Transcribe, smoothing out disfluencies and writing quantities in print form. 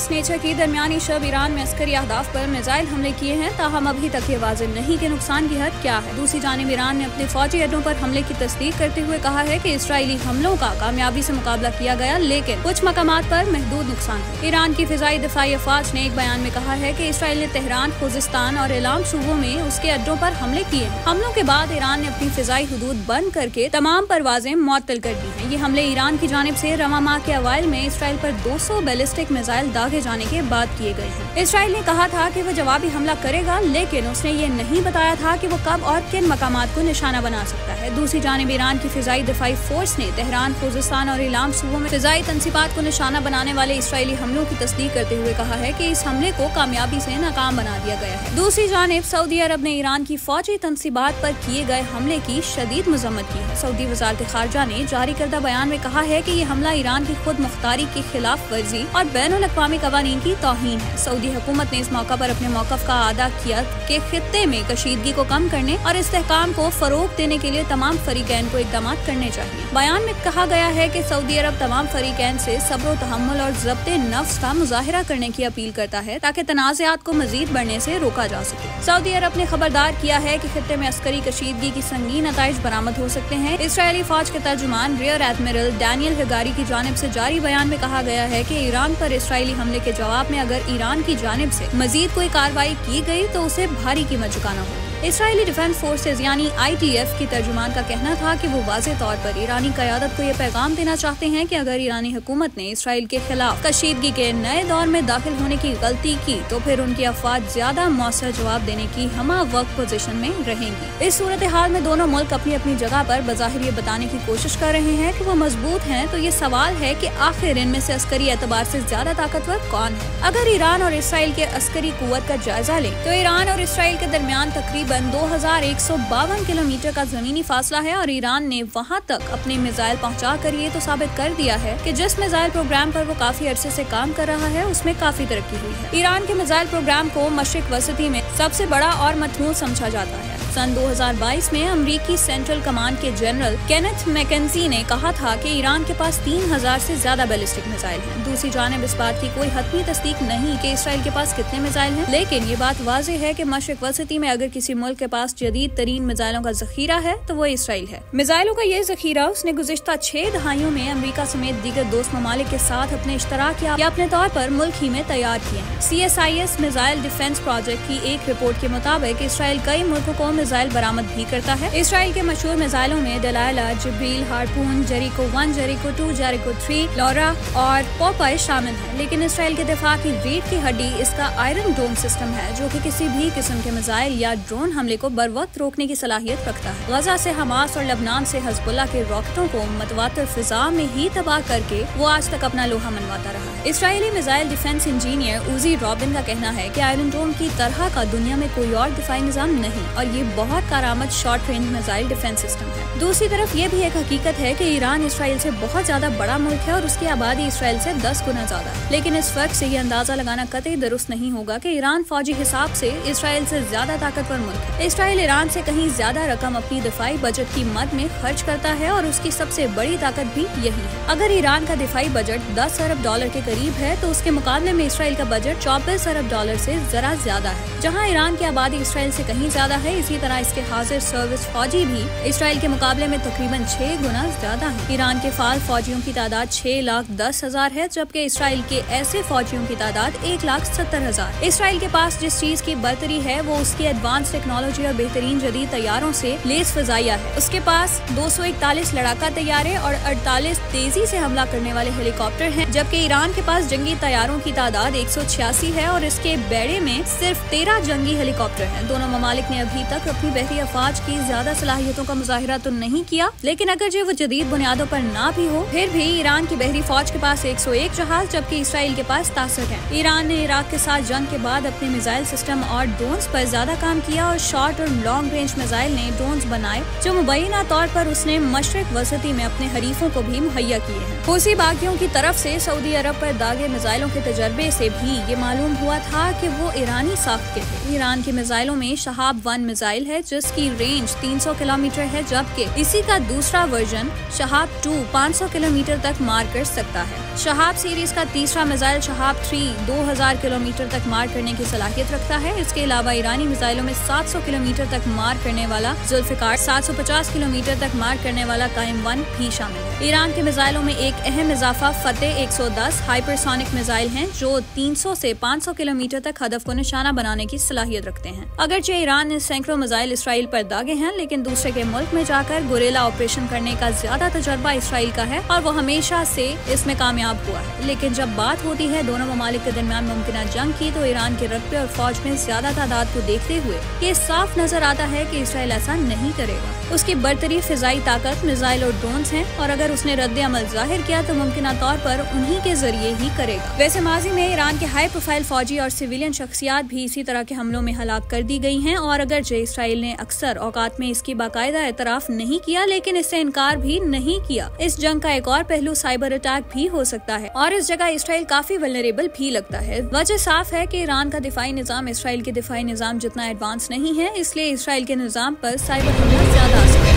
Fast nature की दरमियानी शब Iran में अस्करी अहदाफ पर मिसाइल हमले किए हैं, ताहम अभी तक ये वाज़ेह नहीं कि नुकसान की हद क्या है। दूसरी जानिब ईरान ने अपने फौजी अड्डों पर हमले की तस्दीक करते हुए कहा है कि इसराइली हमलों का कामयाबी से मुकाबला किया गया, लेकिन कुछ मकामात पर महदूद नुकसान है। ईरान की फिजाई दिफाई अफवाज ने एक बयान में कहा है कि इसराइल ने तेहरान, खुजिस्तान और इलाम सूबों में उसके अड्डों पर हमले किए हैं। हमलों के बाद ईरान ने अपनी फिजाई हुदूद बंद करके तमाम परवाजें मुअत्तल कर दी हैं। ये हमले ईरान की जानिब से रवा माह के अवाइल में इसराइल पर 200 बैलिस्टिक मिसाइल दागे जाने के बाद किए गए हैं। इसराइल ने कहा था कि वो जवाबी हमला करेगा, लेकिन उसने ये नहीं बताया था कि वो कब और किन मकामात को निशाना बना सकता है। दूसरी जानिब ईरान की फिजाई दिफाई फोर्स ने तेहरान, खुजिस्तान और इलाम सूबों में फिजाई तंसीबात को निशाना बनाने वाले इसराइली हमलों की तस्दीक करते हुए कहा है कि इस हमले को कामयाबी से नाकाम बना दिया गया है। दूसरी जानिब सऊदी अरब ने ईरान की फौजी तंसीबात पर किए गए हमले की शदीद मजम्मत की है। सऊदी वजारत खारजा ने जारी करदा बयान में कहा है कि ये हमला ईरान की खुद मुख्तारी की खिलाफ वर्जी और बैनुल अक़वामी क़वानीन की तौहीन है। सऊदी हुकूमत ने इस मौका पर अपने मौक़िफ़ का आदा किया कि खित्ते में कशीदगी को कम करने और इस्तेहकाम को फरोग देने के लिए तमाम फरीकैन को इक़दाम करने चाहिए। बयान में कहा गया है कि सऊदी अरब तमाम फरीकैन से सब्र, तहम्मुल और ज़ब्ते नफ्स का मुज़ाहिरा करने की अपील करता है ताकि तनाज़ात को मज़ीद बढ़ने से रोका जा सके। सऊदी अरब ने खबरदार किया है कि खित्ते में अस्करी कशीदगी की संगीन नताइज बरामद हो सकते हैं। इसराइली फौज के तर्जुमान रियर एडमिरल डैनियल हगारी की जानिब से जारी बयान में कहा गया है कि ईरान पर इसराइली हमले के जवाब में अगर ईरान की जानिब से मजीद कोई कार्रवाई की गई तो उसे भारी कीमत चुकाना होगी। इसराइली डिफेंस फोर्सेज यानी IDF की तर्जुमान का कहना था कि वो वाज़े तौर पर ईरानी क़यादत को ये पैगाम देना चाहते हैं कि अगर ईरानी हुकूमत ने इसराइल के खिलाफ कशीदगी के नए दौर में दाखिल होने की गलती की तो फिर उनकी अफवाज ज्यादा मौसर जवाब देने की हमा वक्त पोजीशन में रहेंगी। इस सूरत हाल में दोनों मुल्क अपनी अपनी जगह पर बज़ाहिर ये बताने की कोशिश कर रहे हैं कि वो मजबूत हैं, तो ये सवाल है कि आखिर इनमें से अस्करी एतबार से ज्यादा ताकतवर कौन है। अगर ईरान और इसराइल के अस्करी कुव्वत का जायजा लें तो ईरान और इसराइल के दरमियान तकरीबन 2152 किलोमीटर का जमीनी फासला है और ईरान ने वहां तक अपने मिसाइल पहुंचा कर ये तो साबित कर दिया है कि जिस मिसाइल प्रोग्राम पर वो काफी अरसे से काम कर रहा है उसमें काफी तरक्की हुई है। ईरान के मिसाइल प्रोग्राम को मशरिक वसती में सबसे बड़ा और मतमूल समझा जाता है। सन 2022 में अमरीकी सेंट्रल कमांड के जनरल केनेथ मैकेंजी ने कहा था कि ईरान के पास 3000 से ज्यादा बैलिस्टिक मिसाइल हैं। दूसरी जानिब इस बात की कोई हतमी तस्दीक नहीं कि इसराइल के पास कितने मिसाइल हैं, लेकिन ये बात वाज़ेह है कि मशरिक वसती में अगर किसी मुल्क के पास जदीद तरीन मिसाइलों का जखीरा है तो वो इसराइल है। मिसाइलों का ये जखीरा उसने गुज़िश्ता 6 दहाइयों में अमरीका समेत दीगर दोस्त ममालिक के साथ अपने इश्तराक या अपने तौर पर मुल्क ही में तैयार किए हैं। CSIS मिसाइल डिफेंस प्रोजेक्ट की एक रिपोर्ट के मुताबिक इसराइल कई मुल्कों को मिसाइल बरामद भी करता है। इसराइल के मशहूर मिसाइलों में दलाला, जिब्रील, हार्पून, जेरिको 1, जेरिको 2, जेरिको 3, लौरा और पोपाई शामिल हैं। लेकिन इसराइल के दिफा की रीढ़ की हड्डी इसका आयरन डोम सिस्टम है, जो कि किसी भी किस्म के मिसाइल या ड्रोन हमले को बर वक्त रोकने की सलाहियत रखता है। गजा से हमास और लबनान से हिजबुल्लाह के रॉकेटों को मतवातर फिजा में ही तबाह करके वो आज तक अपना लोहा मनवाता रहा है। इसराइली missile defence engineer Uzi Rubin का कहना है कि आयरन डोम की तरह का दुनिया में कोई और दिफाई निजाम नहीं और ये बहुत कारामद short range missile defence system है। दूसरी तरफ ये भी एक हकीकत है कि ईरान इसराइल से बहुत ज्यादा बड़ा मुल्क है और उसकी आबादी इसराइल से 10 गुना ज्यादा है। लेकिन इस फर्क से ये अंदाजा लगाना कतई दुरुस्त नहीं होगा कि ईरान फौजी हिसाब से इसराइल से ज्यादा ताकतवर मुल्क है। इसराइल ईरान से कहीं ज्यादा रकम अपनी दिफाई बजट की मद में खर्च करता है और उसकी सबसे बड़ी ताकत भी यही है। अगर ईरान का दिफाई बजट 10 अरब डॉलर के करीब है तो उसके मुकाबले में इसराइल का बजट 24 अरब डॉलर से जरा ज्यादा है। जहाँ ईरान की आबादी इसराइल से कहीं ज्यादा है, इसी तरह इसके हाजिर सर्विस फौजी भी इसराइल के मुकाबले में तकरीबन 6 गुना ज्यादा है। ईरान के फाल फौजियों की तादाद 6,10,000 है, जबकि इसराइल के ऐसे फौजियों की तादाद 1,70,000। इसराइल के पास जिस चीज की बर्तरी है वो उसकी एडवांस टेक्नोलॉजी और बेहतरीन जदीद तैयारों से लेस फजाइया है। उसके पास 241 लड़ाका तैयारे और 48 तेजी से हमला करने वाले हेलीकॉप्टर हैं, जबकि ईरान के पास जंगी तैयारों की तादाद 186 है और इसके बेड़े में सिर्फ 13 जंगी हेलीकॉप्टर हैं। दोनों ममालिक ने अभी तक अपनी बहरी अफवाज की ज्यादा सलाहियतों का मुजाहिरा तो नहीं किया, लेकिन अगर जो वो जदीद बुनियादों पर ना भी हो, फिर भी ईरान की बहरी फौज के पास 101 जहाज जबकि इसराइल के पास 63 है। ईरान ने इराक के साथ जंग के बाद अपने मिसाइल सिस्टम और ड्रोन्स पर ज्यादा काम किया और शॉर्ट और लॉन्ग रेंज मिसाइल ने ड्रोन्स बनाए जो मुबैना तौर पर उसने मशरिक वसती में अपने हरीफों को भी मुहैया किए हैं। हूसी बागियों की तरफ से सऊदी अरब पर दागे मिसाइलों के तजर्बे से भी ये मालूम हुआ था कि वो ईरानी साख्त के थे। ईरान के मिसाइलों में शहाब 1 मिसाइल है जिसकी रेंज 300 किलोमीटर है, जबकि इसी का दूसरा वर्जन शहाब 2 500 किलोमीटर तक मार कर सकता है। शहाब सीरीज का तीसरा मिसाइल शहाब 3 2000 किलोमीटर तक मार करने की सलाहियत रखता है। इसके अलावा ईरानी मिसाइलों में 700 किलोमीटर तक मार करने वाला जुल्फिकार, 750 किलोमीटर तक मार करने वाला कायम-1 भी शामिल है। ईरान के मिसाइलों में एक अहम इजाफा फतेह 110 हाइपरसोनिक मिसाइल हैं, जो 300 से 500 किलोमीटर तक हदफ को निशाना बनाने की सलाहियत रखते हैं। अगरचे ईरान ने सैकड़ों मिसाइल इसराइल पर दागे हैं, लेकिन दूसरे के मुल्क में जाकर गुरेला ऑपरेशन करने का ज्यादा तजर्बा इसराइल का है और वो हमेशा से इसमें कामयाब हुआ है। लेकिन जब बात होती है दोनों ममालिक के दरमियान मुमकिन जंग की, तो ईरान के रकबे और फौज में ज्यादा तादाद को देखते हुए ये साफ नजर आता है कि इसराइल ऐसा नहीं करेगा। उसकी बरतरी फिजाई ताकत, मिसाइल और ड्रोन्स हैं, और अगर उसने रद्द अमल जाहिर किया तो मुमकिन तौर पर उन्हीं के जरिए ही करेगा। वैसे माजी में ईरान के हाई प्रोफाइल फौजी और सिविलियन शख्सियात भी इसी तरह के हमलों में हलाक कर दी गई हैं, और अगर इसराइल ने अक्सर औकात में इसकी बाकायदा एतराफ नहीं किया, लेकिन इससे इनकार भी नहीं किया। इस जंग का एक और पहलू साइबर अटैक भी हो सकता है, और इस जगह इसराइल काफी वल्नरेबल भी लगता है। वजह साफ है कि ईरान का दिफाई निजाम इसराइल के दिफाई निजाम जितना एडवांस नहीं है, इसलिए इसराइल के निजाम पर साइबर हमला ज्यादा असर